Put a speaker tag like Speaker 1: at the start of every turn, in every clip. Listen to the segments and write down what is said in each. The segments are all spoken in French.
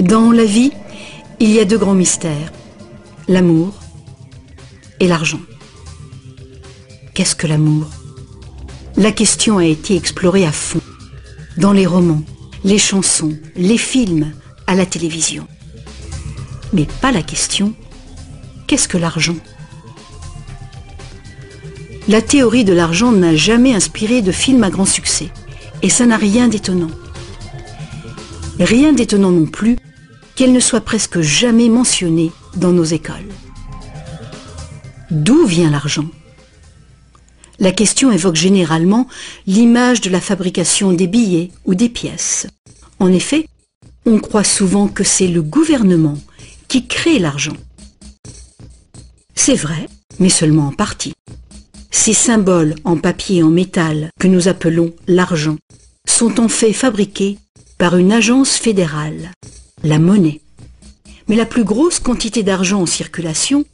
Speaker 1: Dans la vie, il y a deux grands mystères, l'amour et l'argent. Qu'est-ce que l'amour? La question a été explorée à fond, dans les romans, les chansons, les films, à la télévision. Mais pas la question, qu'est-ce que l'argent? La théorie de l'argent n'a jamais inspiré de film à grand succès, et ça n'a rien d'étonnant. Rien d'étonnant non plus qu'elle ne soit presque jamais mentionnée dans nos écoles. D'où vient l'argent? La question évoque généralement l'image de la fabrication des billets ou des pièces. En effet, on croit souvent que c'est le gouvernement qui crée l'argent. C'est vrai, mais seulement en partie. Ces symboles en papier et en métal que nous appelons l'argent sont en fait fabriqués par une agence fédérale, la monnaie. Mais la plus grosse quantité d'argent en circulation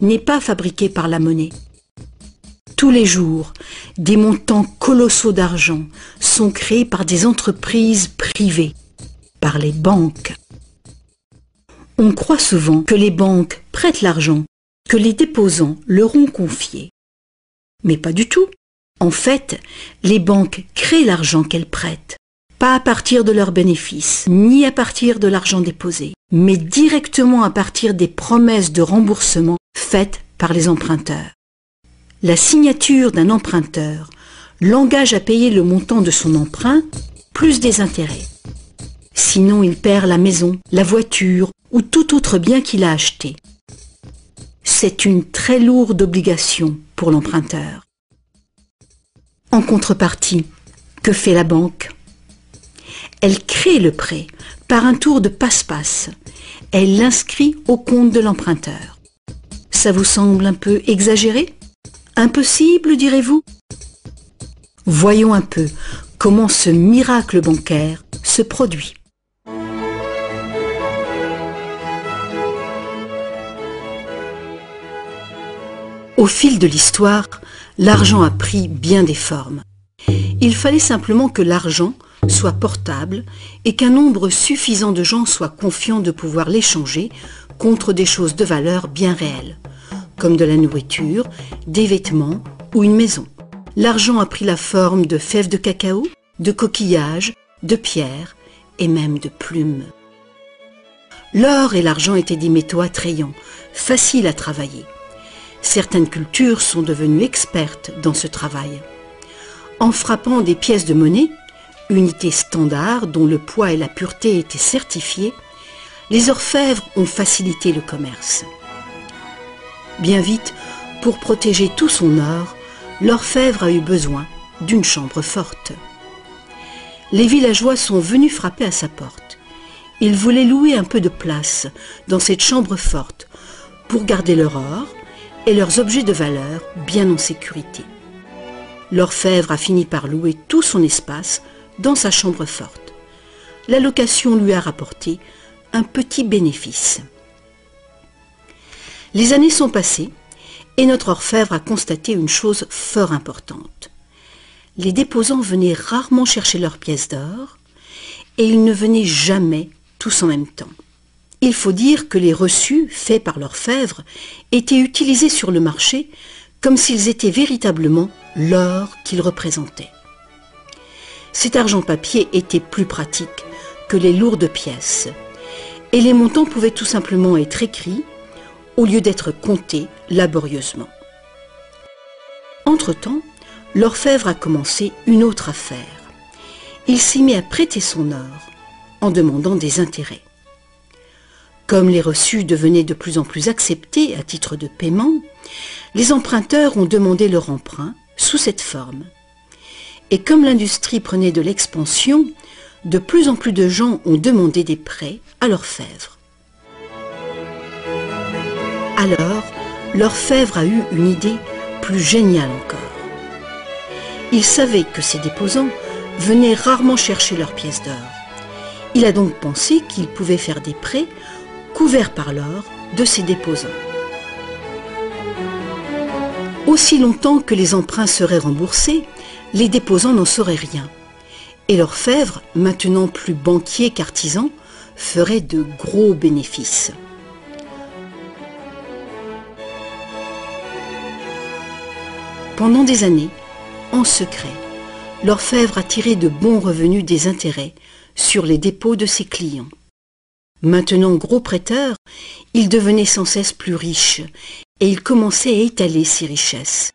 Speaker 1: n'est pas fabriquée par la monnaie. Tous les jours, des montants colossaux d'argent sont créés par des entreprises privées, par les banques. On croit souvent que les banques prêtent l'argent que les déposants leur ont confié. Mais pas du tout. En fait, les banques créent l'argent qu'elles prêtent, pas à partir de leurs bénéfices, ni à partir de l'argent déposé, mais directement à partir des promesses de remboursement faites par les emprunteurs. La signature d'un emprunteur l'engage à payer le montant de son emprunt plus des intérêts. Sinon, il perd la maison, la voiture ou tout autre bien qu'il a acheté. C'est une très lourde obligation pour l'emprunteur. En contrepartie, que fait la banque? Elle crée le prêt par un tour de passe-passe. Elle l'inscrit au compte de l'emprunteur. Ça vous semble un peu exagéré? Impossible, direz-vous? Voyons un peu comment ce miracle bancaire se produit. Au fil de l'histoire, l'argent a pris bien des formes. Il fallait simplement que l'argent soit portable et qu'un nombre suffisant de gens soient confiants de pouvoir l'échanger contre des choses de valeur bien réelles, comme de la nourriture, des vêtements ou une maison. L'argent a pris la forme de fèves de cacao, de coquillages, de pierres et même de plumes. L'or et l'argent étaient des métaux attrayants, faciles à travailler. Certaines cultures sont devenues expertes dans ce travail. En frappant des pièces de monnaie, unité standard dont le poids et la pureté étaient certifiés, les orfèvres ont facilité le commerce. Bien vite, pour protéger tout son or, l'orfèvre a eu besoin d'une chambre forte. Les villageois sont venus frapper à sa porte. Ils voulaient louer un peu de place dans cette chambre forte pour garder leur or et leurs objets de valeur bien en sécurité. L'orfèvre a fini par louer tout son espace dans sa chambre forte. La location lui a rapporté un petit bénéfice. Les années sont passées et notre orfèvre a constaté une chose fort importante. Les déposants venaient rarement chercher leurs pièces d'or et ils ne venaient jamais tous en même temps. Il faut dire que les reçus faits par l'orfèvre étaient utilisés sur le marché comme s'ils étaient véritablement l'or qu'ils représentaient. Cet argent papier était plus pratique que les lourdes pièces et les montants pouvaient tout simplement être écrits au lieu d'être comptés laborieusement. Entre-temps, l'orfèvre a commencé une autre affaire. Il s'y met à prêter son or en demandant des intérêts. Comme les reçus devenaient de plus en plus acceptés à titre de paiement, les emprunteurs ont demandé leur emprunt sous cette forme. Et comme l'industrie prenait de l'expansion, de plus en plus de gens ont demandé des prêts à l'orfèvre. Alors, l'orfèvre a eu une idée plus géniale encore. Il savait que ces déposants venaient rarement chercher leurs pièces d'or. Il a donc pensé qu'il pouvait faire des prêts couverts par l'or de ces déposants. Aussi longtemps que les emprunts seraient remboursés, les déposants n'en sauraient rien. Et l'orfèvre, maintenant plus banquier qu'artisan, feraient de gros bénéfices. Pendant des années, en secret, l'orfèvre a tiré de bons revenus des intérêts sur les dépôts de ses clients. Maintenant gros prêteur, il devenait sans cesse plus riche et il commençait à étaler ses richesses.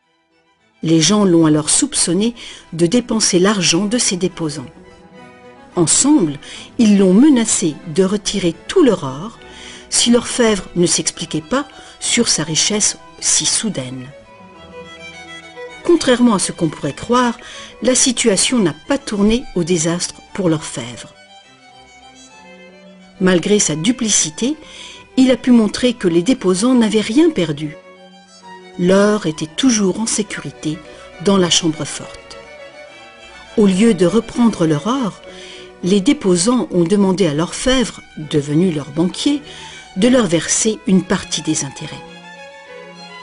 Speaker 1: Les gens l'ont alors soupçonné de dépenser l'argent de ses déposants. Ensemble, ils l'ont menacé de retirer tout leur or si l'orfèvre ne s'expliquait pas sur sa richesse si soudaine. Contrairement à ce qu'on pourrait croire, la situation n'a pas tourné au désastre pour l'orfèvre. Malgré sa duplicité, il a pu montrer que les déposants n'avaient rien perdu. L'or était toujours en sécurité dans la chambre forte. Au lieu de reprendre leur or, les déposants ont demandé à l'orfèvre, devenu leur banquier, de leur verser une partie des intérêts.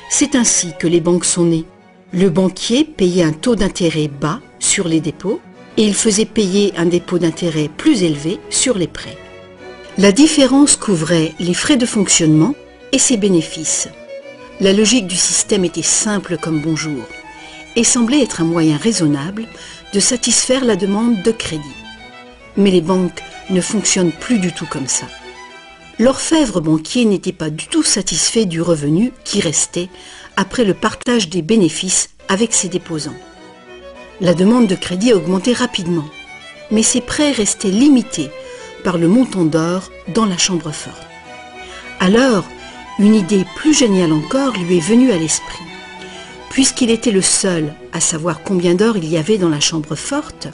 Speaker 1: C'est ainsi que les banques sont nées. Le banquier payait un taux d'intérêt bas sur les dépôts et il faisait payer un dépôt d'intérêt plus élevé sur les prêts. La différence couvrait les frais de fonctionnement et ses bénéfices. La logique du système était simple comme bonjour et semblait être un moyen raisonnable de satisfaire la demande de crédit. Mais les banques ne fonctionnent plus du tout comme ça. L'orfèvre banquier n'était pas du tout satisfait du revenu qui restait après le partage des bénéfices avec ses déposants. La demande de crédit a augmenté rapidement, mais ses prêts restaient limités par le montant d'or dans la chambre forte. Alors, une idée plus géniale encore lui est venue à l'esprit. Puisqu'il était le seul à savoir combien d'or il y avait dans la chambre forte,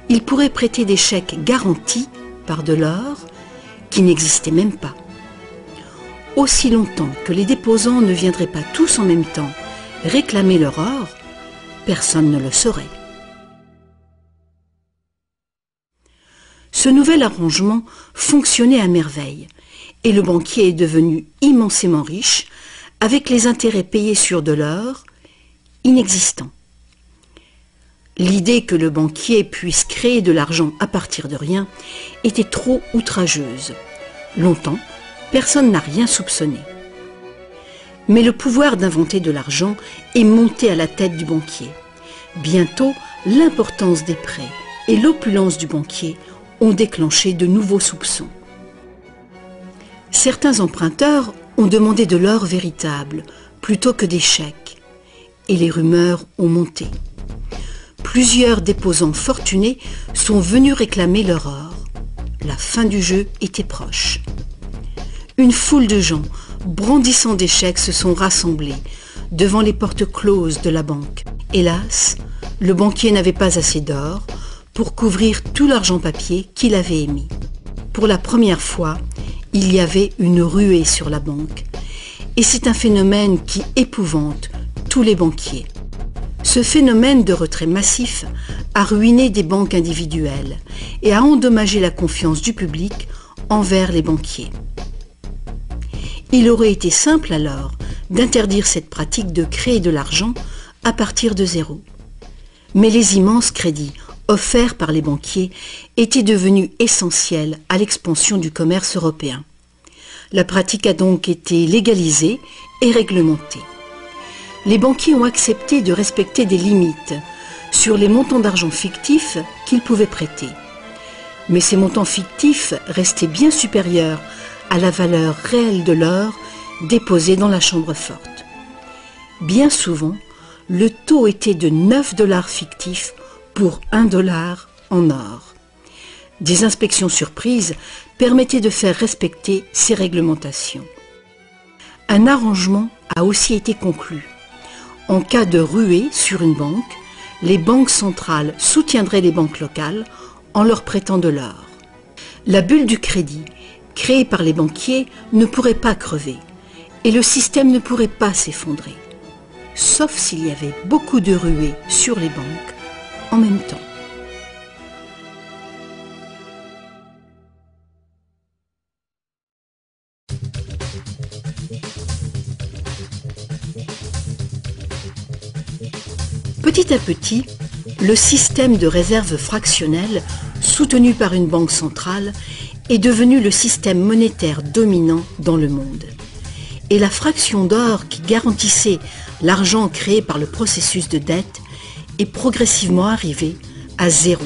Speaker 1: il pourrait prêter des chèques garantis par de l'or qui n'existait même pas. Aussi longtemps que les déposants ne viendraient pas tous en même temps réclamer leur or, personne ne le saurait. Ce nouvel arrangement fonctionnait à merveille et le banquier est devenu immensément riche avec les intérêts payés sur de l'or inexistant. L'idée que le banquier puisse créer de l'argent à partir de rien était trop outrageuse. Longtemps, personne n'a rien soupçonné. Mais le pouvoir d'inventer de l'argent est monté à la tête du banquier. Bientôt, l'importance des prêts et l'opulence du banquier ont déclenché de nouveaux soupçons. Certains emprunteurs ont demandé de l'or véritable plutôt que des chèques, et les rumeurs ont monté. Plusieurs déposants fortunés sont venus réclamer leur or. La fin du jeu était proche. Une foule de gens, brandissant des chèques, se sont rassemblés devant les portes closes de la banque. Hélas, le banquier n'avait pas assez d'or pour couvrir tout l'argent papier qu'il avait émis. Pour la première fois, il y avait une ruée sur la banque. Et c'est un phénomène qui épouvante tous les banquiers. Ce phénomène de retrait massif a ruiné des banques individuelles et a endommagé la confiance du public envers les banquiers. Il aurait été simple alors d'interdire cette pratique de créer de l'argent à partir de zéro. Mais les immenses crédits offerts par les banquiers étaient devenus essentiels à l'expansion du commerce européen. La pratique a donc été légalisée et réglementée. Les banquiers ont accepté de respecter des limites sur les montants d'argent fictifs qu'ils pouvaient prêter. Mais ces montants fictifs restaient bien supérieurs à la valeur réelle de l'or déposé dans la chambre forte. Bien souvent, le taux était de 9 $ fictifs pour 1 $ en or. Des inspections surprises permettaient de faire respecter ces réglementations. Un arrangement a aussi été conclu. En cas de ruée sur une banque, les banques centrales soutiendraient les banques locales en leur prêtant de l'or. La bulle du crédit, créée par les banquiers, ne pourrait pas crever et le système ne pourrait pas s'effondrer, sauf s'il y avait beaucoup de ruées sur les banques en même temps. Petit à petit, le système de réserve fractionnelle, soutenu par une banque centrale, est devenu le système monétaire dominant dans le monde. Et la fraction d'or qui garantissait l'argent créé par le processus de dette est progressivement arrivée à zéro.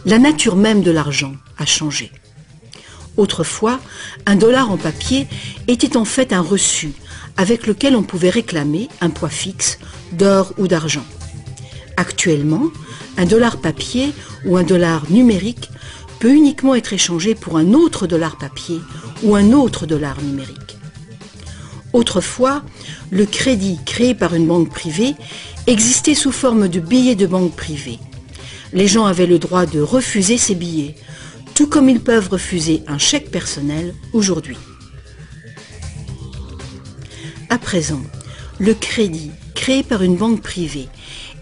Speaker 1: La nature même de l'argent a changé. Autrefois, un dollar en papier était en fait un reçu avec lequel on pouvait réclamer un poids fixe d'or ou d'argent. Actuellement, un dollar papier ou un dollar numérique peut uniquement être échangé pour un autre dollar papier ou un autre dollar numérique. Autrefois, le crédit créé par une banque privée existait sous forme de billets de banque privée. Les gens avaient le droit de refuser ces billets, tout comme ils peuvent refuser un chèque personnel aujourd'hui. À présent, le crédit créé par une banque privée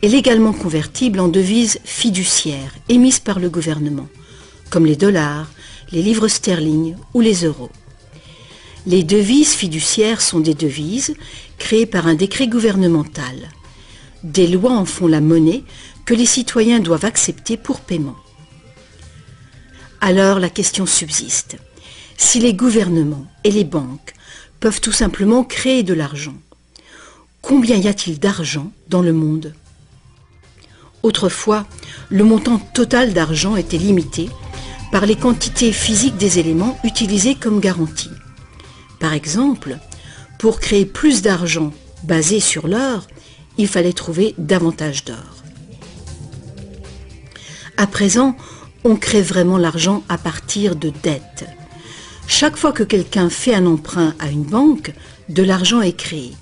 Speaker 1: est légalement convertible en devises fiduciaires émises par le gouvernement, comme les dollars, les livres sterling ou les euros. Les devises fiduciaires sont des devises créées par un décret gouvernemental. Des lois en font la monnaie que les citoyens doivent accepter pour paiement. Alors la question subsiste. Si les gouvernements et les banques peuvent tout simplement créer de l'argent, combien y a-t-il d'argent dans le monde ? Autrefois, le montant total d'argent était limité par les quantités physiques des éléments utilisés comme garantie. Par exemple, pour créer plus d'argent basé sur l'or, il fallait trouver davantage d'or. À présent, on crée vraiment l'argent à partir de dettes. Chaque fois que quelqu'un fait un emprunt à une banque, de l'argent est créé.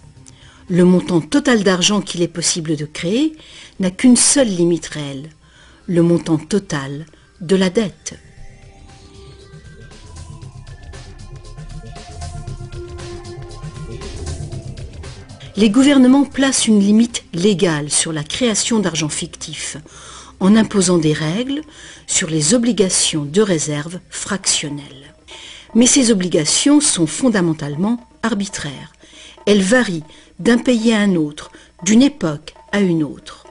Speaker 1: Le montant total d'argent qu'il est possible de créer n'a qu'une seule limite réelle, le montant total de la dette. Les gouvernements placent une limite légale sur la création d'argent fictif, en imposant des règles sur les obligations de réserve fractionnelles. Mais ces obligations sont fondamentalement arbitraires. Elles varient d'un pays à un autre, d'une époque à une autre.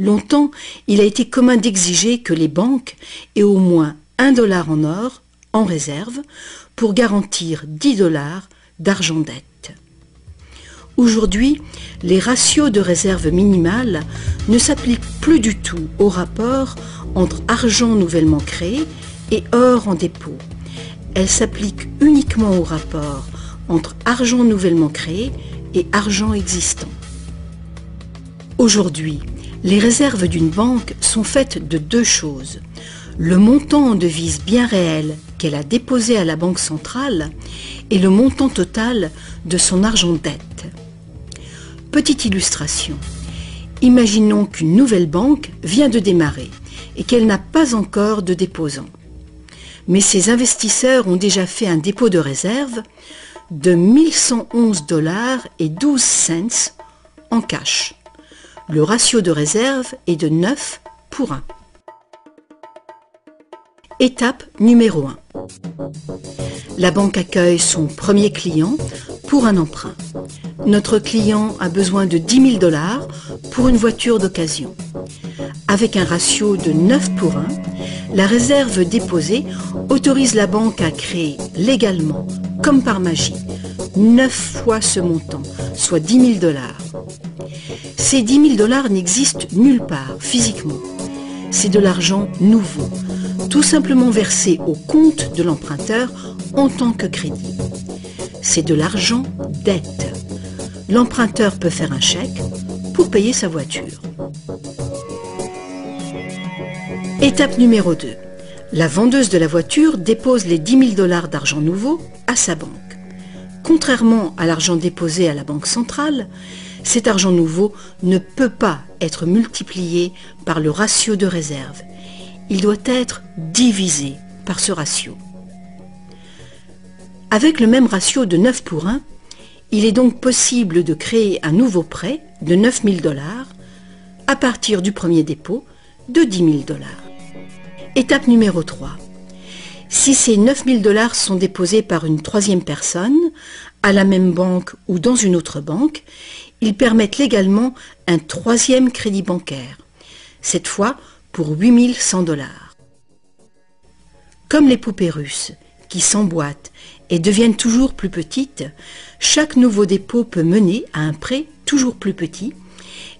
Speaker 1: Longtemps, il a été commun d'exiger que les banques aient au moins $1 en or en réserve pour garantir $10 d'argent dette. Aujourd'hui, les ratios de réserve minimale ne s'appliquent plus du tout au rapport entre argent nouvellement créé et or en dépôt. Elles s'appliquent uniquement au rapport entre argent nouvellement créé et argent existant. Aujourd'hui, les réserves d'une banque sont faites de deux choses. Le montant en devise bien réelle qu'elle a déposé à la banque centrale et le montant total de son argent dette. Petite illustration. Imaginons qu'une nouvelle banque vient de démarrer et qu'elle n'a pas encore de déposant. Mais ses investisseurs ont déjà fait un dépôt de réserve de $1111,12 en cash. Le ratio de réserve est de 9 pour 1. Étape numéro 1. La banque accueille son premier client pour un emprunt. Notre client a besoin de $10 000 pour une voiture d'occasion. Avec un ratio de 9 pour 1, la réserve déposée autorise la banque à créer légalement, comme par magie, 9 fois ce montant, soit $10 000. Ces $10 000 n'existent nulle part physiquement. C'est de l'argent nouveau, tout simplement versé au compte de l'emprunteur en tant que crédit. C'est de l'argent dette. L'emprunteur peut faire un chèque pour payer sa voiture. Étape numéro 2. La vendeuse de la voiture dépose les $10 000 d'argent nouveau à sa banque. Contrairement à l'argent déposé à la banque centrale, cet argent nouveau ne peut pas être multiplié par le ratio de réserve. Il doit être divisé par ce ratio. Avec le même ratio de 9 pour 1, il est donc possible de créer un nouveau prêt de $9 000 à partir du premier dépôt de $10 000. Étape numéro 3. Si ces $9 000 sont déposés par une troisième personne, à la même banque ou dans une autre banque, ils permettent légalement un troisième crédit bancaire, cette fois pour $8 100. Comme les poupées russes, qui s'emboîtent et deviennent toujours plus petites, chaque nouveau dépôt peut mener à un prêt toujours plus petit,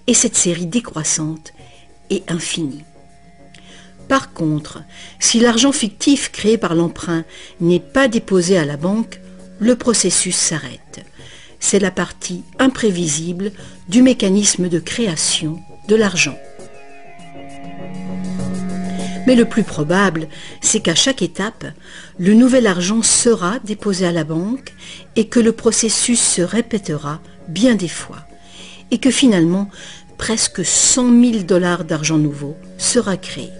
Speaker 1: et cette série décroissante est infinie. Par contre, si l'argent fictif créé par l'emprunt n'est pas déposé à la banque, le processus s'arrête. C'est la partie imprévisible du mécanisme de création de l'argent. Mais le plus probable, c'est qu'à chaque étape, le nouvel argent sera déposé à la banque et que le processus se répétera bien des fois et que finalement, presque 100 000 $ d'argent nouveau sera créé.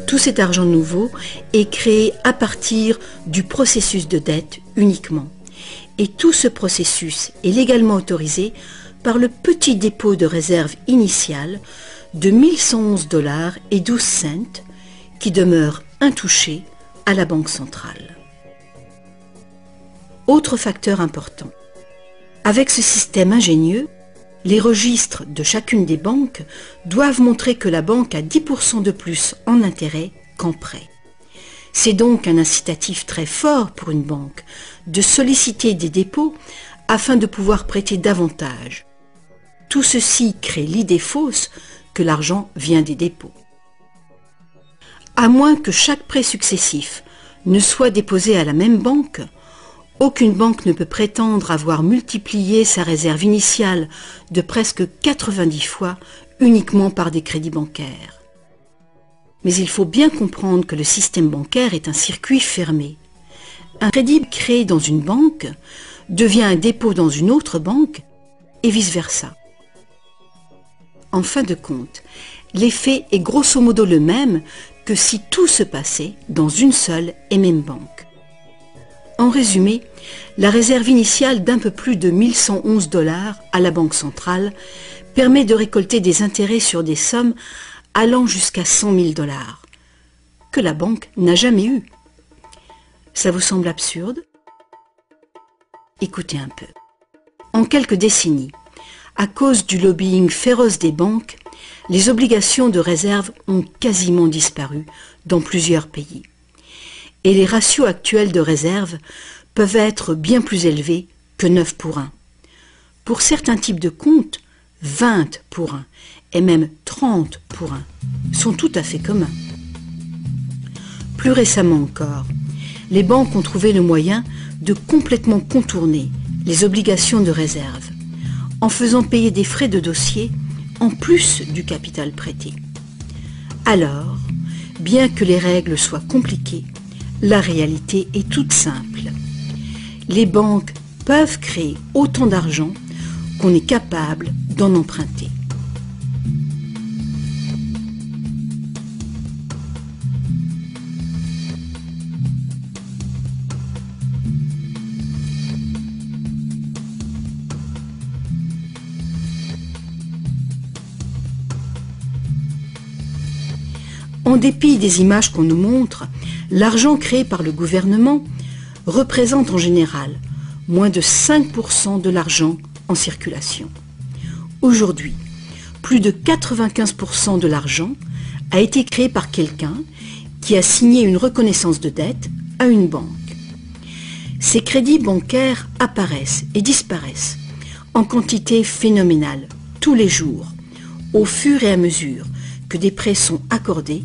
Speaker 1: Tout cet argent nouveau est créé à partir du processus de dette uniquement. Et tout ce processus est légalement autorisé par le petit dépôt de réserve initiale de 1111,12 $ qui demeure intouché à la Banque centrale. Autre facteur important. Avec ce système ingénieux, les registres de chacune des banques doivent montrer que la banque a 10% de plus en intérêt qu'en prêt. C'est donc un incitatif très fort pour une banque de solliciter des dépôts afin de pouvoir prêter davantage. Tout ceci crée l'idée fausse que l'argent vient des dépôts. À moins que chaque prêt successif ne soit déposé à la même banque, aucune banque ne peut prétendre avoir multiplié sa réserve initiale de presque 90 fois uniquement par des crédits bancaires. Mais il faut bien comprendre que le système bancaire est un circuit fermé. Un crédit créé dans une banque devient un dépôt dans une autre banque et vice-versa. En fin de compte, l'effet est grosso modo le même que si tout se passait dans une seule et même banque. En résumé, la réserve initiale d'un peu plus de 1111 $ à la Banque centrale permet de récolter des intérêts sur des sommes allant jusqu'à 100 000 $, que la banque n'a jamais eu. Ça vous semble absurde? Écoutez un peu. En quelques décennies, à cause du lobbying féroce des banques, les obligations de réserve ont quasiment disparu dans plusieurs pays. Et les ratios actuels de réserve peuvent être bien plus élevés que 9 pour 1. Pour certains types de comptes, 20 pour 1 et même 30 pour 1 sont tout à fait communs. Plus récemment encore, les banques ont trouvé le moyen de complètement contourner les obligations de réserve en faisant payer des frais de dossier en plus du capital prêté. Alors, bien que les règles soient compliquées, la réalité est toute simple. Les banques peuvent créer autant d'argent qu'on est capable d'en emprunter. En dépit des images qu'on nous montre, l'argent créé par le gouvernement représente en général moins de 5% de l'argent en circulation. Aujourd'hui, plus de 95% de l'argent a été créé par quelqu'un qui a signé une reconnaissance de dette à une banque. Ces crédits bancaires apparaissent et disparaissent en quantité phénoménale tous les jours, au fur et à mesure que des prêts sont accordés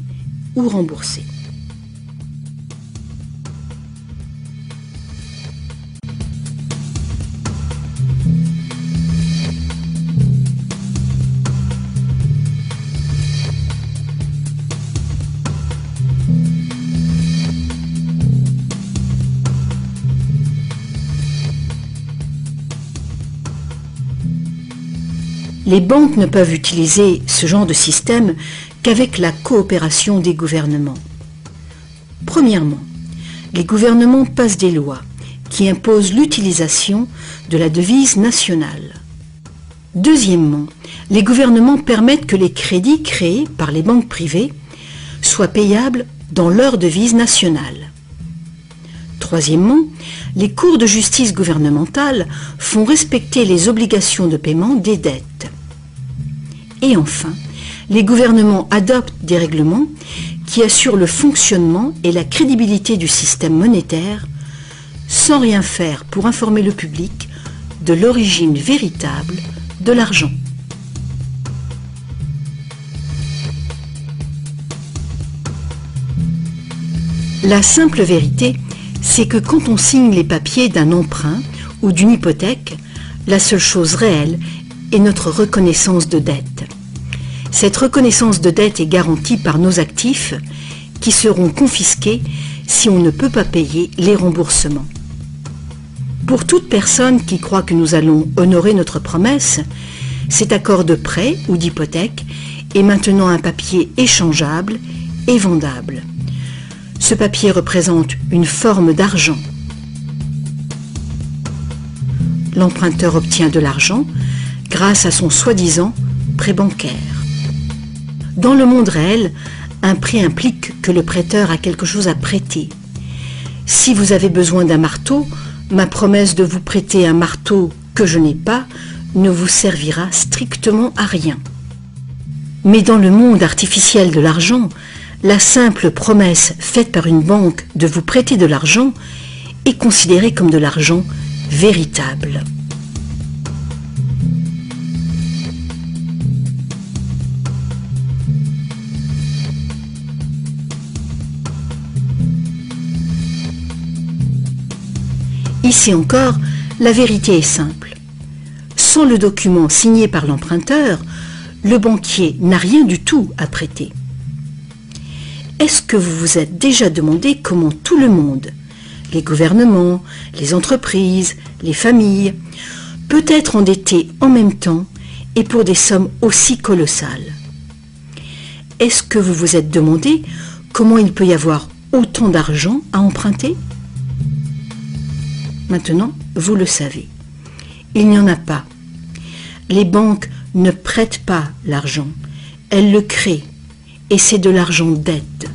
Speaker 1: ou remboursés. Les banques ne peuvent utiliser ce genre de système qu'avec la coopération des gouvernements. Premièrement, les gouvernements passent des lois qui imposent l'utilisation de la devise nationale. Deuxièmement, les gouvernements permettent que les crédits créés par les banques privées soient payables dans leur devise nationale. Troisièmement, les cours de justice gouvernementales font respecter les obligations de paiement des dettes. Et enfin, Les gouvernements adoptent des règlements qui assurent le fonctionnement et la crédibilité du système monétaire sans rien faire pour informer le public de l'origine véritable de l'argent. La simple vérité, c'est que quand on signe les papiers d'un emprunt ou d'une hypothèque, la seule chose réelle est notre reconnaissance de dette. Cette reconnaissance de dette est garantie par nos actifs qui seront confisqués si on ne peut pas payer les remboursements. Pour toute personne qui croit que nous allons honorer notre promesse, cet accord de prêt ou d'hypothèque est maintenant un papier échangeable et vendable. Ce papier représente une forme d'argent. L'emprunteur obtient de l'argent grâce à son soi-disant prêt bancaire. Dans le monde réel, un prêt implique que le prêteur a quelque chose à prêter. Si vous avez besoin d'un marteau, ma promesse de vous prêter un marteau que je n'ai pas ne vous servira strictement à rien. Mais dans le monde artificiel de l'argent, la simple promesse faite par une banque de vous prêter de l'argent est considérée comme de l'argent véritable. Ici encore, la vérité est simple. Sans le document signé par l'emprunteur, le banquier n'a rien du tout à prêter. Est-ce que vous vous êtes déjà demandé comment tout le monde, les gouvernements, les entreprises, les familles, peut être endetté en même temps et pour des sommes aussi colossales? Est-ce que vous vous êtes demandé comment il peut y avoir autant d'argent à emprunter? Maintenant, vous le savez. Il n'y en a pas. Les banques ne prêtent pas l'argent, elles le créent, et c'est de l'argent dette.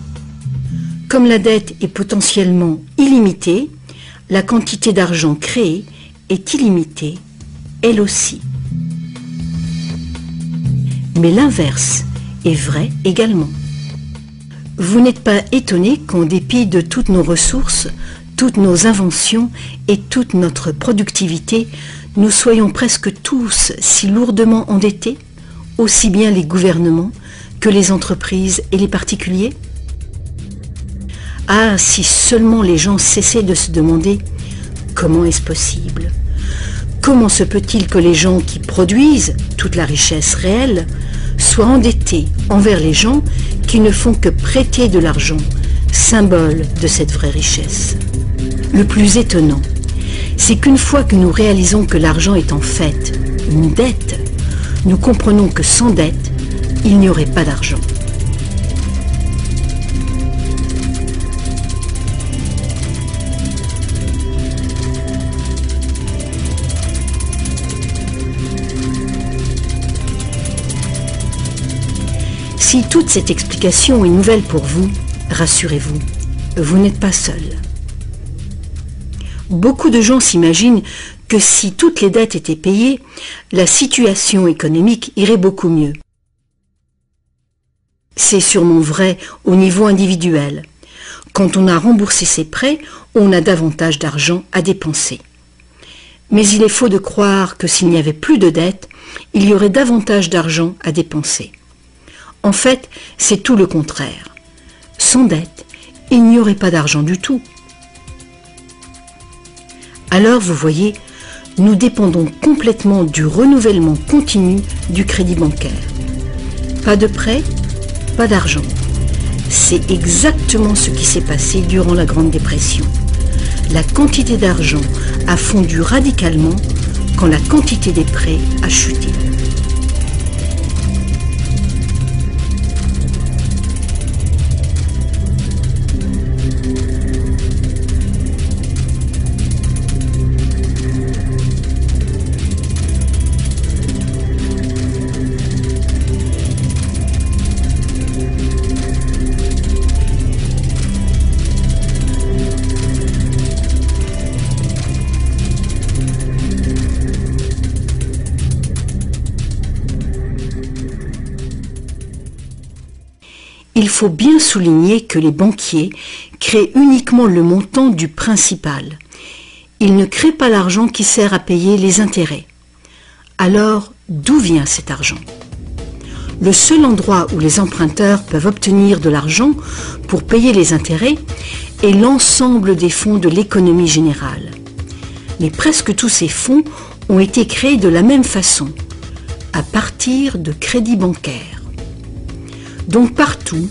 Speaker 1: Comme la dette est potentiellement illimitée, la quantité d'argent créée est illimitée, elle aussi. Mais l'inverse est vrai également. Vous n'êtes pas étonné qu'en dépit de toutes nos ressources, toutes nos inventions et toute notre productivité, nous soyons presque tous si lourdement endettés, aussi bien les gouvernements que les entreprises et les particuliers? Ah, si seulement les gens cessaient de se demander comment est-ce possible? Comment se peut-il que les gens qui produisent toute la richesse réelle soient endettés envers les gens qui ne font que prêter de l'argent, symbole de cette vraie richesse? Le plus étonnant, c'est qu'une fois que nous réalisons que l'argent est en fait une dette, nous comprenons que sans dette, il n'y aurait pas d'argent. Si toute cette explication est nouvelle pour vous, rassurez-vous, vous n'êtes pas seul. Beaucoup de gens s'imaginent que si toutes les dettes étaient payées, la situation économique irait beaucoup mieux. C'est sûrement vrai au niveau individuel. Quand on a remboursé ses prêts, on a davantage d'argent à dépenser. Mais il est faux de croire que s'il n'y avait plus de dettes, il y aurait davantage d'argent à dépenser. En fait, c'est tout le contraire. Sans dette, il n'y aurait pas d'argent du tout. Alors, vous voyez, nous dépendons complètement du renouvellement continu du crédit bancaire. Pas de prêt, pas d'argent. C'est exactement ce qui s'est passé durant la Grande Dépression. La quantité d'argent a fondu radicalement quand la quantité des prêts a chuté. Il faut bien souligner que les banquiers créent uniquement le montant du principal. Ils ne créent pas l'argent qui sert à payer les intérêts. Alors, d'où vient cet argent? Le seul endroit où les emprunteurs peuvent obtenir de l'argent pour payer les intérêts est l'ensemble des fonds de l'économie générale. Mais presque tous ces fonds ont été créés de la même façon, à partir de crédits bancaires. Donc partout,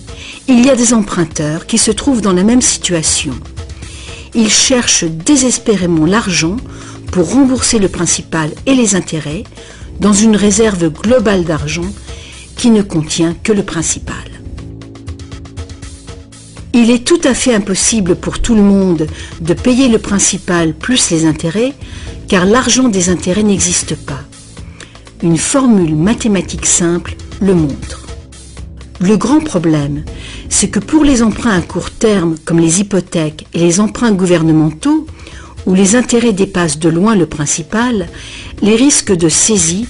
Speaker 1: il y a des emprunteurs qui se trouvent dans la même situation. Ils cherchent désespérément l'argent pour rembourser le principal et les intérêts dans une réserve globale d'argent qui ne contient que le principal. Il est tout à fait impossible pour tout le monde de payer le principal plus les intérêts, car l'argent des intérêts n'existe pas. Une formule mathématique simple le montre. Le grand problème, c'est que pour les emprunts à court terme, comme les hypothèques et les emprunts gouvernementaux, où les intérêts dépassent de loin le principal, les risques de saisie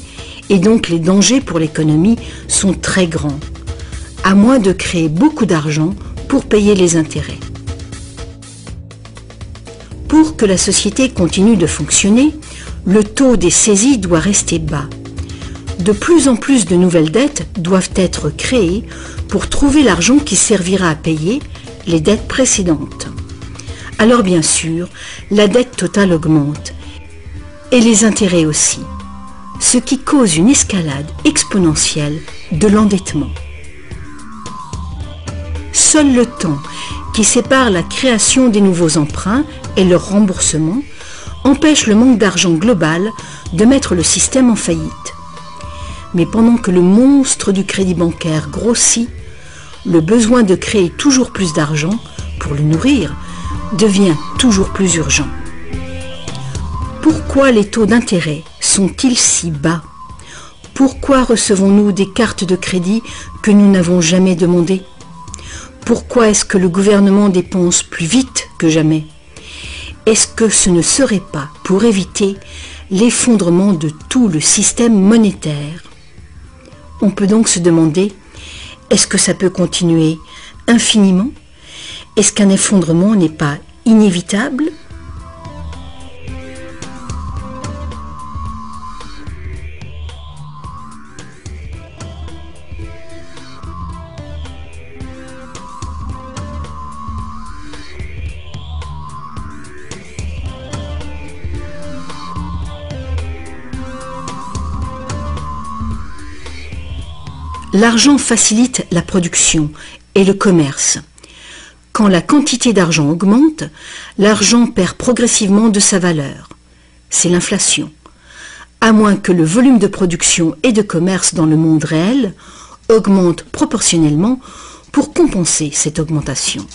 Speaker 1: et donc les dangers pour l'économie sont très grands, à moins de créer beaucoup d'argent pour payer les intérêts. Pour que la société continue de fonctionner, le taux des saisies doit rester bas. De plus en plus de nouvelles dettes doivent être créées pour trouver l'argent qui servira à payer les dettes précédentes. Alors bien sûr, la dette totale augmente, et les intérêts aussi, ce qui cause une escalade exponentielle de l'endettement. Seul le temps qui sépare la création des nouveaux emprunts et leur remboursement empêche le manque d'argent global de mettre le système en faillite. Mais pendant que le monstre du crédit bancaire grossit, le besoin de créer toujours plus d'argent pour le nourrir devient toujours plus urgent. Pourquoi les taux d'intérêt sont-ils si bas? Pourquoi recevons-nous des cartes de crédit que nous n'avons jamais demandées? Pourquoi est-ce que le gouvernement dépense plus vite que jamais? Est-ce que ce ne serait pas pour éviter l'effondrement de tout le système monétaire? On peut donc se demander, est-ce que ça peut continuer infiniment? Est-ce qu'un effondrement n'est pas inévitable? L'argent facilite la production et le commerce. Quand la quantité d'argent augmente, l'argent perd progressivement de sa valeur. C'est l'inflation. À moins que le volume de production et de commerce dans le monde réel augmente proportionnellement pour compenser cette augmentation.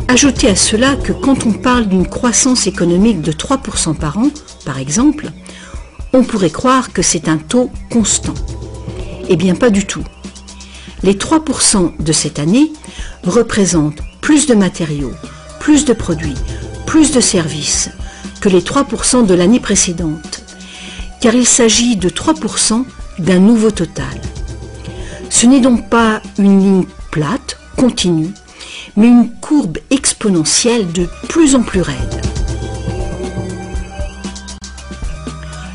Speaker 1: Ajoutez à cela que quand on parle d'une croissance économique de 3% par an, par exemple, on pourrait croire que c'est un taux constant. Eh bien, pas du tout. Les 3% de cette année représentent plus de matériaux, plus de produits, plus de services que les 3% de l'année précédente, car il s'agit de 3% d'un nouveau total. Ce n'est donc pas une ligne plate, continue, mais une courbe exponentielle de plus en plus raide.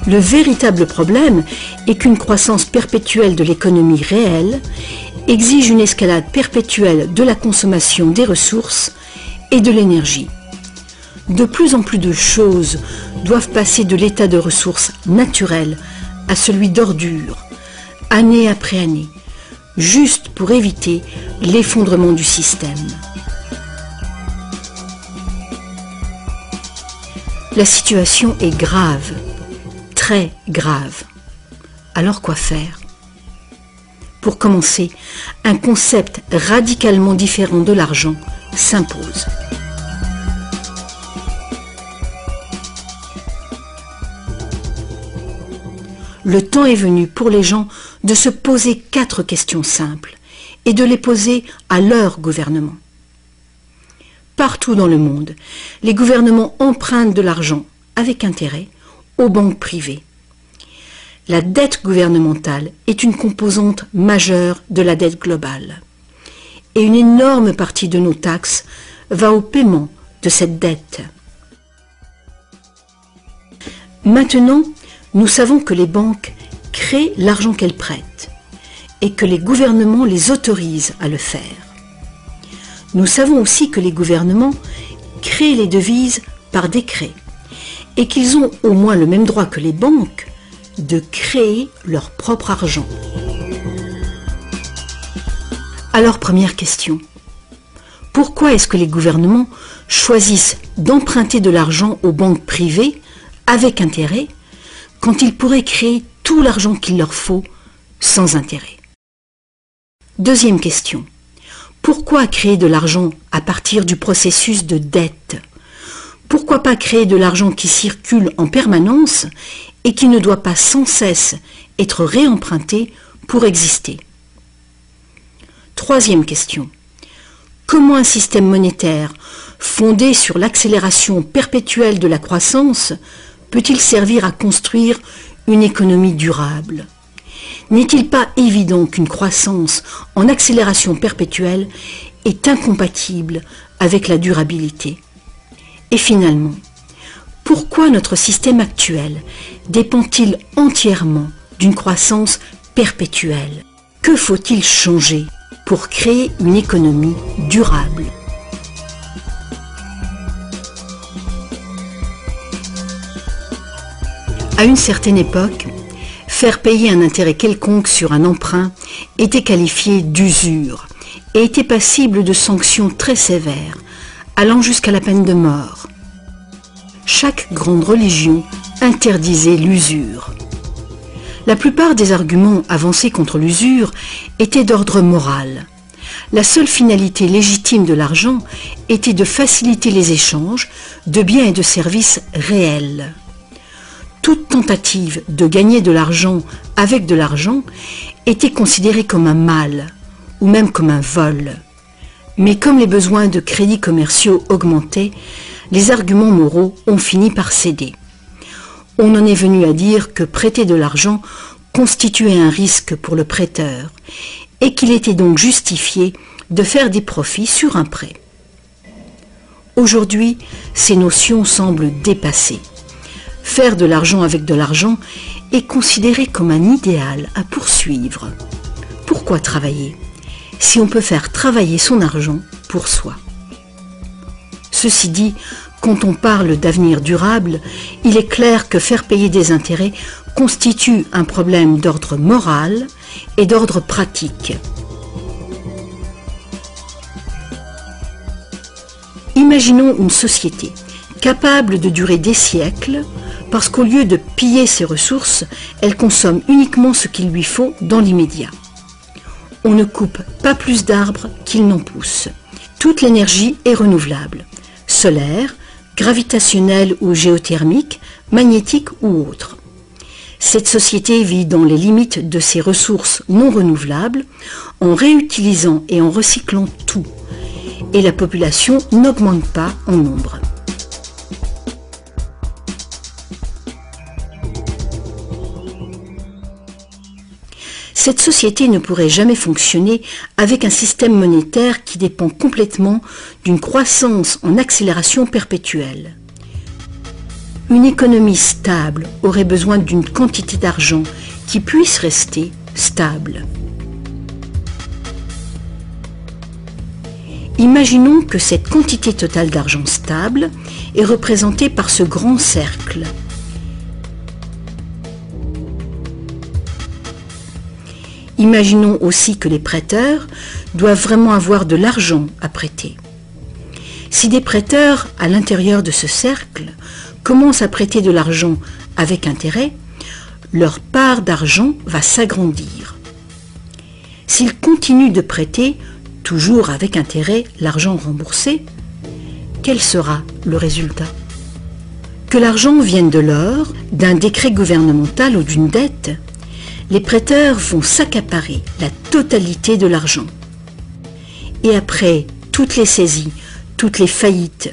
Speaker 1: Le véritable problème est qu'une croissance perpétuelle de l'économie réelle exige une escalade perpétuelle de la consommation des ressources et de l'énergie. De plus en plus de choses doivent passer de l'état de ressources naturelles à celui d'ordures, année après année, juste pour éviter l'effondrement du système. La situation est grave. Très grave. Alors quoi faire? Pour commencer, un concept radicalement différent de l'argent s'impose. Le temps est venu pour les gens de se poser 4 questions simples et de les poser à leur gouvernement. Partout dans le monde, les gouvernements empruntent de l'argent avec intérêt aux banques privées. La dette gouvernementale est une composante majeure de la dette globale. et une énorme partie de nos taxes va au paiement de cette dette. Maintenant, nous savons que les banques créent l'argent qu'elles prêtent et que les gouvernements les autorisent à le faire. Nous savons aussi que les gouvernements créent les devises par décret et qu'ils ont au moins le même droit que les banques de créer leur propre argent. Alors, première question. Pourquoi est-ce que les gouvernements choisissent d'emprunter de l'argent aux banques privées avec intérêt quand ils pourraient créer tout l'argent qu'il leur faut sans intérêt? Deuxième question. Pourquoi créer de l'argent à partir du processus de dette? Pourquoi pas créer de l'argent qui circule en permanence et qui ne doit pas sans cesse être réemprunté pour exister? Troisième question. Comment un système monétaire fondé sur l'accélération perpétuelle de la croissance peut-il servir à construire une économie durable? N'est-il pas évident qu'une croissance en accélération perpétuelle est incompatible avec la durabilité? Et finalement, pourquoi notre système actuel dépend-il entièrement d'une croissance perpétuelle? Que faut-il changer pour créer une économie durable? À une certaine époque, faire payer un intérêt quelconque sur un emprunt était qualifié d'usure et était passible de sanctions très sévères, allant jusqu'à la peine de mort. Chaque grande religion interdisait l'usure. La plupart des arguments avancés contre l'usure étaient d'ordre moral. La seule finalité légitime de l'argent était de faciliter les échanges de biens et de services réels. Toute tentative de gagner de l'argent avec de l'argent était considérée comme un mal ou même comme un vol. Mais comme les besoins de crédits commerciaux augmentaient, les arguments moraux ont fini par céder. On en est venu à dire que prêter de l'argent constituait un risque pour le prêteur et qu'il était donc justifié de faire des profits sur un prêt. Aujourd'hui, ces notions semblent dépassées. Faire de l'argent avec de l'argent est considéré comme un idéal à poursuivre. Pourquoi travailler si on peut faire travailler son argent pour soi? Ceci dit, quand on parle d'avenir durable, il est clair que faire payer des intérêts constitue un problème d'ordre moral et d'ordre pratique. Imaginons une société capable de durer des siècles parce qu'au lieu de piller ses ressources, elle consomme uniquement ce qu'il lui faut dans l'immédiat. On ne coupe pas plus d'arbres qu'il n'en pousse. Toute l'énergie est renouvelable, solaire, gravitationnelle ou géothermique, magnétique ou autre. Cette société vit dans les limites de ses ressources non renouvelables, en réutilisant et en recyclant tout. Et la population n'augmente pas en nombre. Cette société ne pourrait jamais fonctionner avec un système monétaire qui dépend complètement d'une croissance en accélération perpétuelle. Une économie stable aurait besoin d'une quantité d'argent qui puisse rester stable. Imaginons que cette quantité totale d'argent stable est représentée par ce grand cercle. Imaginons aussi que les prêteurs doivent vraiment avoir de l'argent à prêter. Si des prêteurs, à l'intérieur de ce cercle, commencent à prêter de l'argent avec intérêt, leur part d'argent va s'agrandir. S'ils continuent de prêter, toujours avec intérêt, l'argent remboursé, quel sera le résultat? Que l'argent vienne de l'or, d'un décret gouvernemental ou d'une dette, les prêteurs vont s'accaparer la totalité de l'argent. Et après toutes les saisies, toutes les faillites,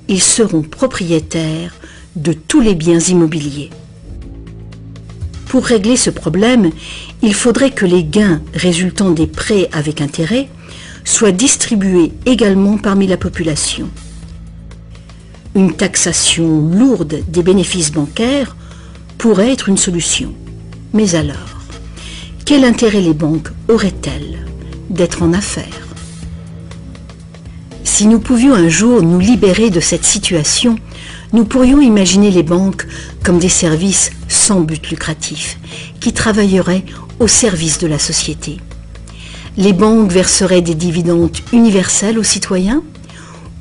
Speaker 1: ils seront propriétaires de tous les biens immobiliers. Pour régler ce problème, il faudrait que les gains résultant des prêts avec intérêt soit distribuée également parmi la population. Une taxation lourde des bénéfices bancaires pourrait être une solution. Mais alors, quel intérêt les banques auraient-elles d'être en affaires? Si nous pouvions un jour nous libérer de cette situation, nous pourrions imaginer les banques comme des services sans but lucratif, qui travailleraient au service de la société. Les banques verseraient des dividendes universels aux citoyens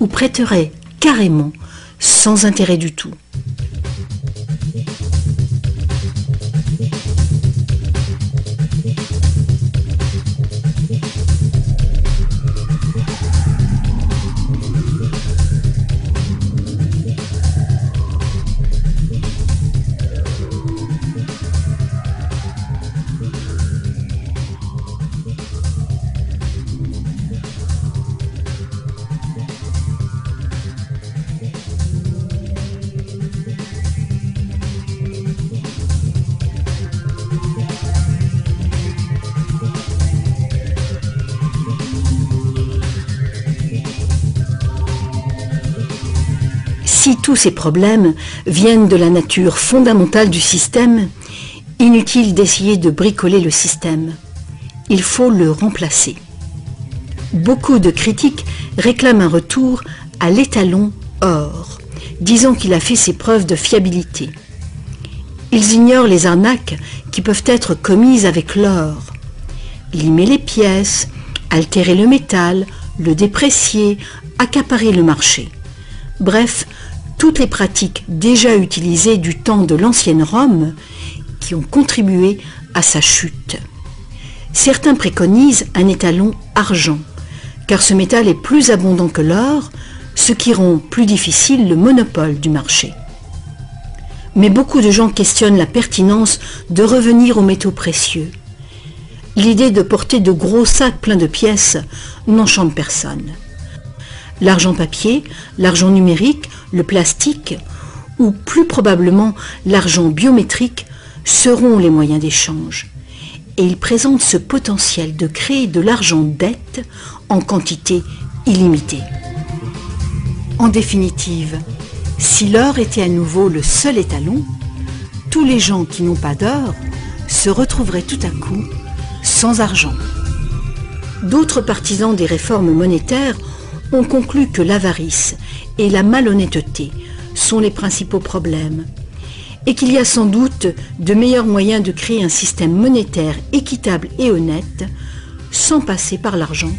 Speaker 1: ou prêteraient carrément sans intérêt du tout. Si tous ces problèmes viennent de la nature fondamentale du système, inutile d'essayer de bricoler le système. Il faut le remplacer. Beaucoup de critiques réclament un retour à l'étalon or, disant qu'il a fait ses preuves de fiabilité. Ils ignorent les arnaques qui peuvent être commises avec l'or. Limer les pièces, altérer le métal, le déprécier, accaparer le marché. Bref, toutes les pratiques déjà utilisées du temps de l'ancienne Rome qui ont contribué à sa chute. Certains préconisent un étalon argent, car ce métal est plus abondant que l'or, ce qui rend plus difficile le monopole du marché. Mais beaucoup de gens questionnent la pertinence de revenir aux métaux précieux. L'idée de porter de gros sacs pleins de pièces n'enchante personne. L'argent papier, l'argent numérique, le plastique, ou plus probablement l'argent biométrique, seront les moyens d'échange. Et ils présentent ce potentiel de créer de l'argent dette en quantité illimitée. En définitive, si l'or était à nouveau le seul étalon, tous les gens qui n'ont pas d'or se retrouveraient tout à coup sans argent. D'autres partisans des réformes monétaires ont conclu que l'avarice et la malhonnêteté sont les principaux problèmes et qu'il y a sans doute de meilleurs moyens de créer un système monétaire équitable et honnête sans passer par l'argent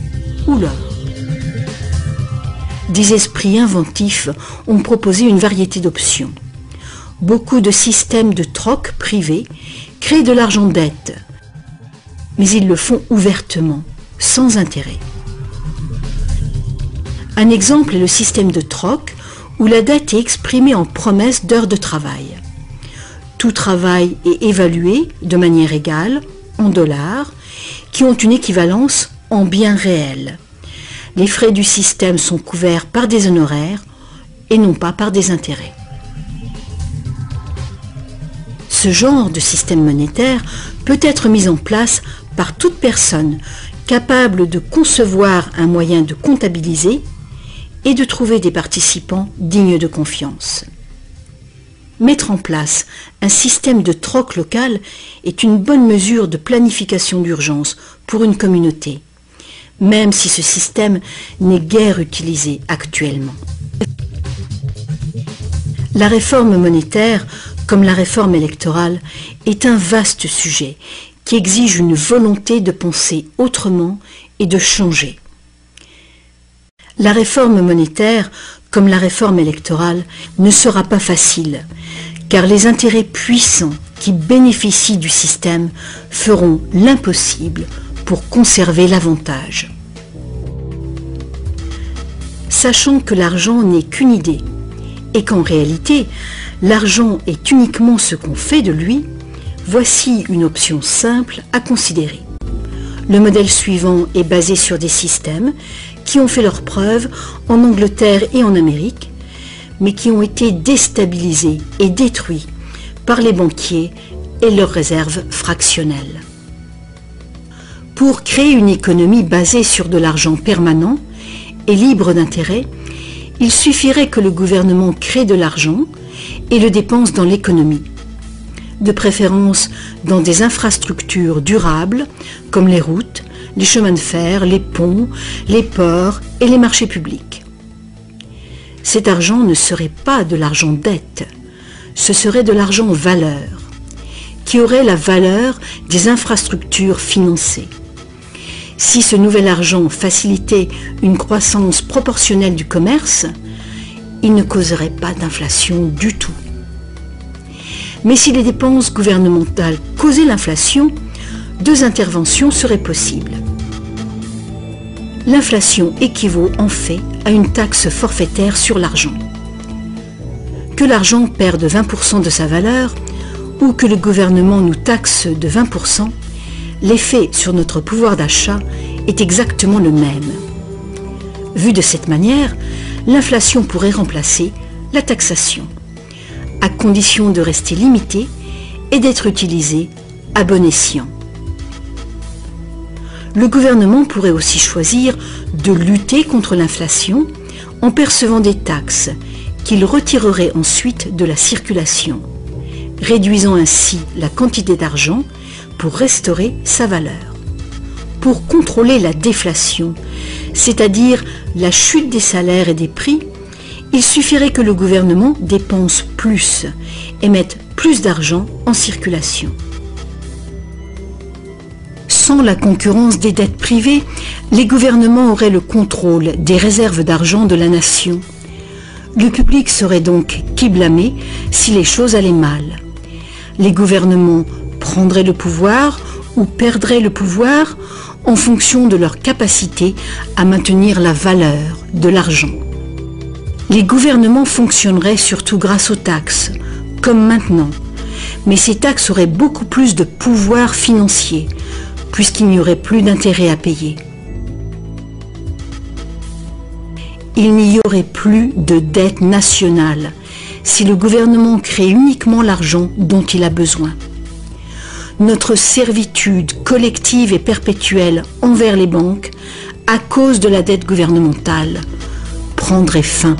Speaker 1: ou l'or. Des esprits inventifs ont proposé une variété d'options. Beaucoup de systèmes de troc privés créent de l'argent dette, mais ils le font ouvertement, sans intérêt. Un exemple est le système de troc où la dette est exprimée en promesse d'heures de travail. Tout travail est évalué de manière égale en dollars qui ont une équivalence en biens réels. Les frais du système sont couverts par des honoraires et non pas par des intérêts. Ce genre de système monétaire peut être mis en place par toute personne capable de concevoir un moyen de comptabiliser et de trouver des participants dignes de confiance. Mettre en place un système de troc local est une bonne mesure de planification d'urgence pour une communauté, même si ce système n'est guère utilisé actuellement. La réforme monétaire, comme la réforme électorale, est un vaste sujet qui exige une volonté de penser autrement et de changer. La réforme monétaire, comme la réforme électorale, ne sera pas facile, car les intérêts puissants qui bénéficient du système feront l'impossible pour conserver l'avantage. Sachant que l'argent n'est qu'une idée, et qu'en réalité, l'argent est uniquement ce qu'on fait de lui, voici une option simple à considérer. Le modèle suivant est basé sur des systèmes qui ont fait leurs preuves en Angleterre et en Amérique, mais qui ont été déstabilisés et détruits par les banquiers et leurs réserves fractionnelles. Pour créer une économie basée sur de l'argent permanent et libre d'intérêt, il suffirait que le gouvernement crée de l'argent et le dépense dans l'économie, de préférence dans des infrastructures durables comme les routes, les chemins de fer, les ponts, les ports et les marchés publics. Cet argent ne serait pas de l'argent dette, ce serait de l'argent valeur, qui aurait la valeur des infrastructures financées. Si ce nouvel argent facilitait une croissance proportionnelle du commerce, il ne causerait pas d'inflation du tout. Mais si les dépenses gouvernementales causaient l'inflation, deux interventions seraient possibles. L'inflation équivaut en fait à une taxe forfaitaire sur l'argent. Que l'argent perde 20% de sa valeur ou que le gouvernement nous taxe de 20%, l'effet sur notre pouvoir d'achat est exactement le même. Vu de cette manière, l'inflation pourrait remplacer la taxation, à condition de rester limitée et d'être utilisée à bon escient. Le gouvernement pourrait aussi choisir de lutter contre l'inflation en percevant des taxes qu'il retirerait ensuite de la circulation, réduisant ainsi la quantité d'argent pour restaurer sa valeur. Pour contrôler la déflation, c'est-à-dire la chute des salaires et des prix, il suffirait que le gouvernement dépense plus et mette plus d'argent en circulation. Sans la concurrence des dettes privées, les gouvernements auraient le contrôle des réserves d'argent de la nation. Le public serait donc qui blâmer si les choses allaient mal. Les gouvernements prendraient le pouvoir ou perdraient le pouvoir en fonction de leur capacité à maintenir la valeur de l'argent. Les gouvernements fonctionneraient surtout grâce aux taxes, comme maintenant, mais ces taxes auraient beaucoup plus de pouvoir financier, puisqu'il n'y aurait plus d'intérêt à payer. Il n'y aurait plus de dette nationale si le gouvernement crée uniquement l'argent dont il a besoin. Notre servitude collective et perpétuelle envers les banques, à cause de la dette gouvernementale, prendrait fin.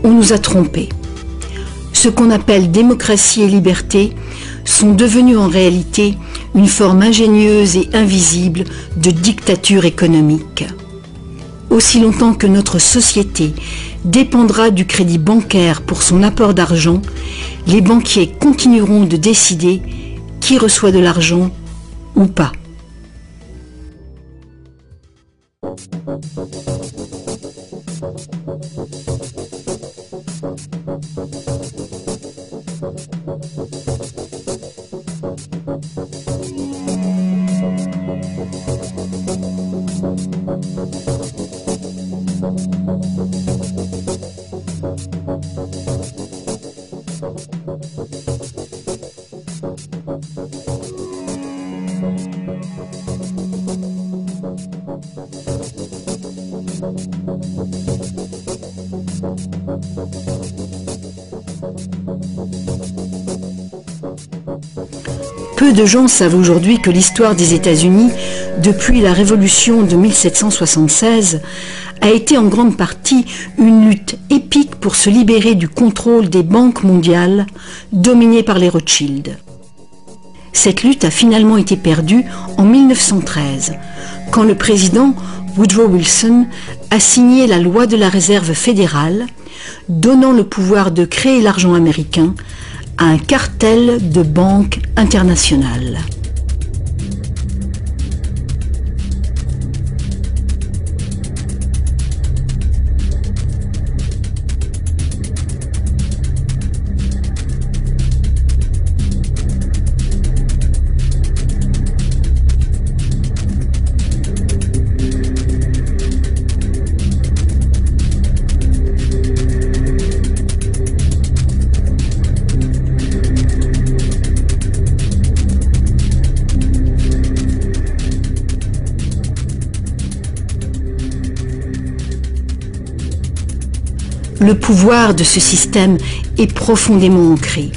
Speaker 1: On nous a trompés. Ce qu'on appelle démocratie et liberté sont devenus en réalité une forme ingénieuse et invisible de dictature économique. Aussi longtemps que notre société dépendra du crédit bancaire pour son apport d'argent, les banquiers continueront de décider qui reçoit de l'argent ou pas. Peu de gens savent aujourd'hui que l'histoire des États-Unis, depuis la Révolution de 1776, a été en grande partie une lutte épique pour se libérer du contrôle des banques mondiales dominées par les Rothschild. Cette lutte a finalement été perdue en 1913, quand le président Woodrow Wilson a signé la loi de la réserve fédérale, donnant le pouvoir de créer l'argent américain à un cartel de banques internationales. Le pouvoir de ce système est profondément ancré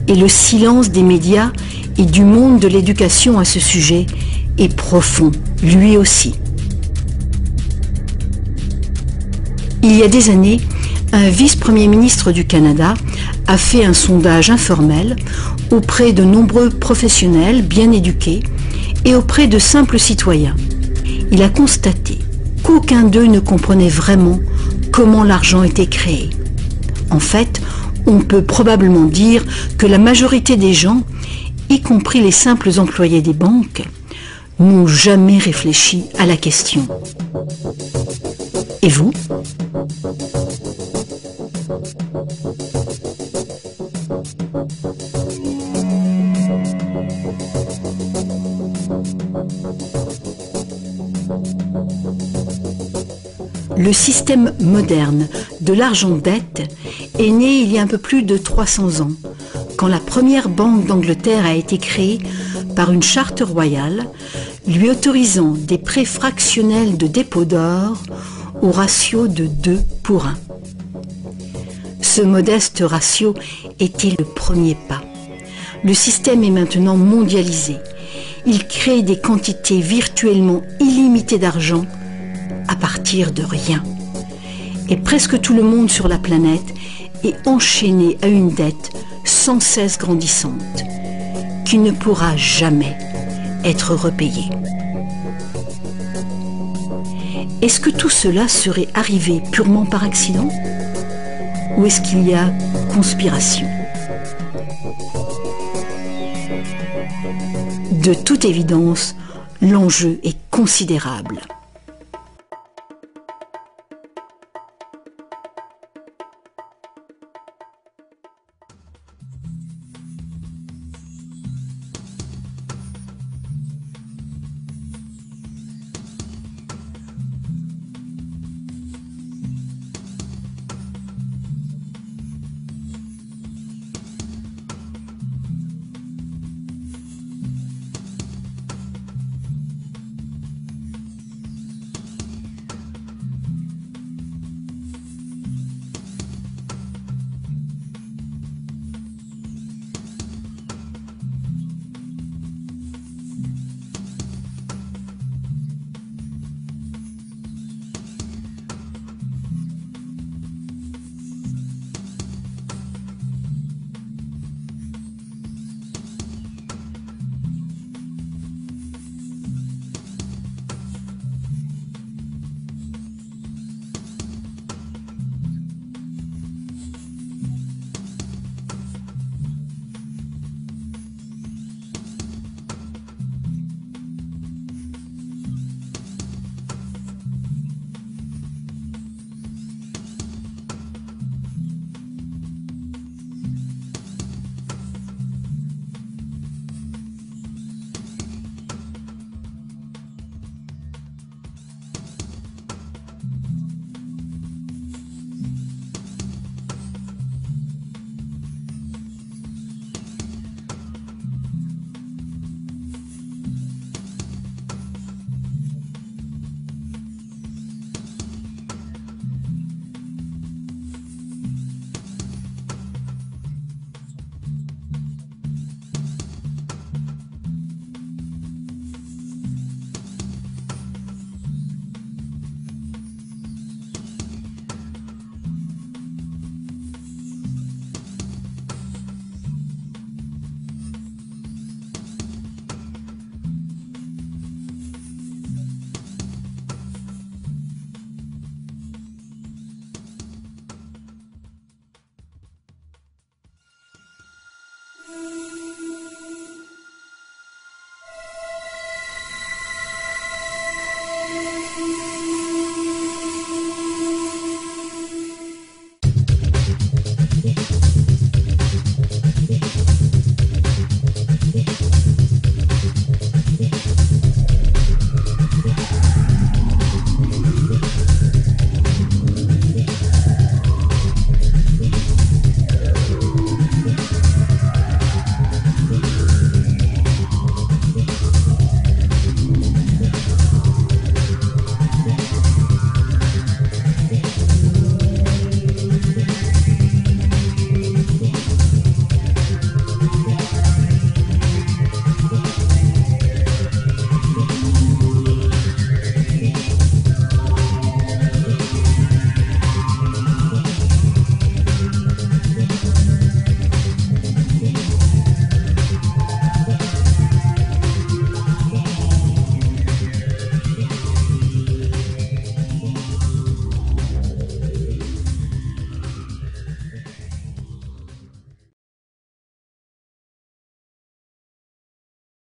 Speaker 1: et le silence des médias et du monde de l'éducation à ce sujet est profond, lui aussi. Il y a des années, un vice-premier ministre du Canada a fait un sondage informel auprès de nombreux professionnels bien éduqués et auprès de simples citoyens. Il a constaté qu'aucun d'eux ne comprenait vraiment comment l'argent était créé. En fait, on peut probablement dire que la majorité des gens, y compris les simples employés des banques, n'ont jamais réfléchi à la question. Et vous ? Le système moderne de l'argent-dette est né il y a un peu plus de 300 ans, quand la première banque d'Angleterre a été créée par une charte royale lui autorisant des prêts fractionnels de dépôt d'or au ratio de 2 pour 1. Ce modeste ratio était le premier pas. Le système est maintenant mondialisé. Il crée des quantités virtuellement illimitées d'argent à partir de rien. Et presque tout le monde sur la planète est enchaîné à une dette sans cesse grandissante, qui ne pourra jamais être repayée. Est-ce que tout cela serait arrivé purement par accident? Ou est-ce qu'il y a conspiration? De toute évidence, l'enjeu est considérable.